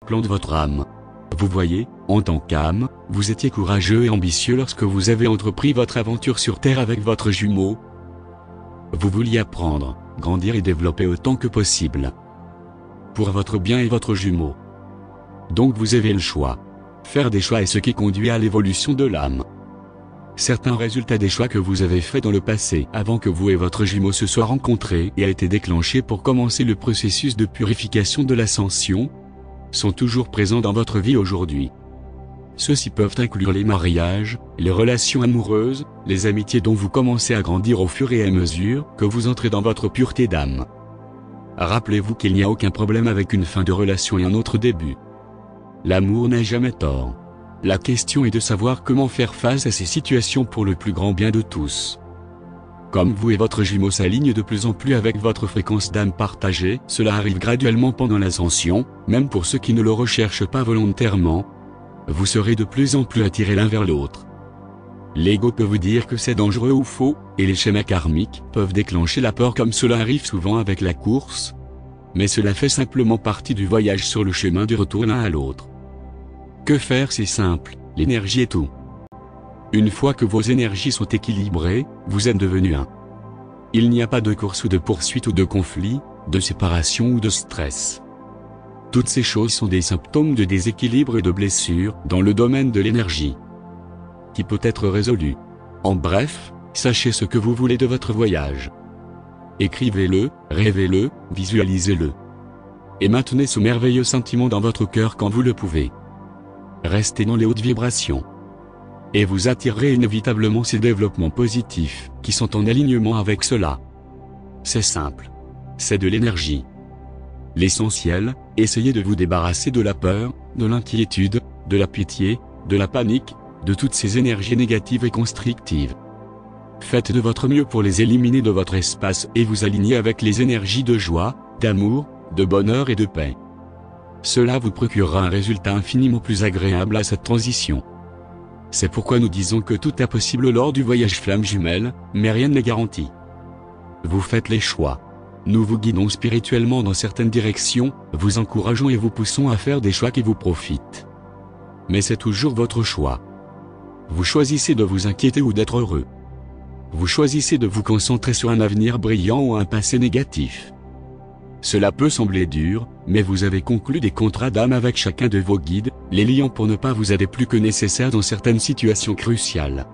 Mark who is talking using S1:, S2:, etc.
S1: plan de votre âme. Vous voyez, en tant qu'âme, vous étiez courageux et ambitieux lorsque vous avez entrepris votre aventure sur Terre avec votre jumeau. Vous vouliez apprendre, grandir et développer autant que possible. Pour votre bien et votre jumeau. Donc vous avez le choix. Faire des choix est ce qui conduit à l'évolution de l'âme. Certains résultats des choix que vous avez faits dans le passé avant que vous et votre jumeau se soient rencontrés et a été déclenché pour commencer le processus de purification de l'ascension, sont toujours présents dans votre vie aujourd'hui. Ceux-ci peuvent inclure les mariages, les relations amoureuses, les amitiés dont vous commencez à grandir au fur et à mesure que vous entrez dans votre pureté d'âme. Rappelez-vous qu'il n'y a aucun problème avec une fin de relation et un autre début. L'amour n'a jamais tort. La question est de savoir comment faire face à ces situations pour le plus grand bien de tous. Comme vous et votre jumeau s'alignent de plus en plus avec votre fréquence d'âme partagée, cela arrive graduellement pendant l'ascension, même pour ceux qui ne le recherchent pas volontairement. Vous serez de plus en plus attirés l'un vers l'autre. L'ego peut vous dire que c'est dangereux ou faux, et les schémas karmiques peuvent déclencher la peur comme cela arrive souvent avec la course. Mais cela fait simplement partie du voyage sur le chemin du retour l'un à l'autre. Que faire? C'est simple, l'énergie est tout. Une fois que vos énergies sont équilibrées, vous êtes devenu un. Il n'y a pas de course ou de poursuite ou de conflit, de séparation ou de stress. Toutes ces choses sont des symptômes de déséquilibre et de blessure dans le domaine de l'énergie, qui peut être résolu. En bref, sachez ce que vous voulez de votre voyage. Écrivez-le, rêvez-le, visualisez-le. Et maintenez ce merveilleux sentiment dans votre cœur quand vous le pouvez. Restez dans les hautes vibrations. Et vous attirerez inévitablement ces développements positifs, qui sont en alignement avec cela. C'est simple. C'est de l'énergie. L'essentiel, essayez de vous débarrasser de la peur, de l'inquiétude, de la pitié, de la panique, de toutes ces énergies négatives et constrictives. Faites de votre mieux pour les éliminer de votre espace et vous aligner avec les énergies de joie, d'amour, de bonheur et de paix. Cela vous procurera un résultat infiniment plus agréable à cette transition. C'est pourquoi nous disons que tout est possible lors du voyage flamme jumelle, mais rien n'est garanti. Vous faites les choix. Nous vous guidons spirituellement dans certaines directions, vous encourageons et vous poussons à faire des choix qui vous profitent. Mais c'est toujours votre choix. Vous choisissez de vous inquiéter ou d'être heureux. Vous choisissez de vous concentrer sur un avenir brillant ou un passé négatif. Cela peut sembler dur, mais vous avez conclu des contrats d'âme avec chacun de vos guides, les liant pour ne pas vous aider plus que nécessaire dans certaines situations cruciales.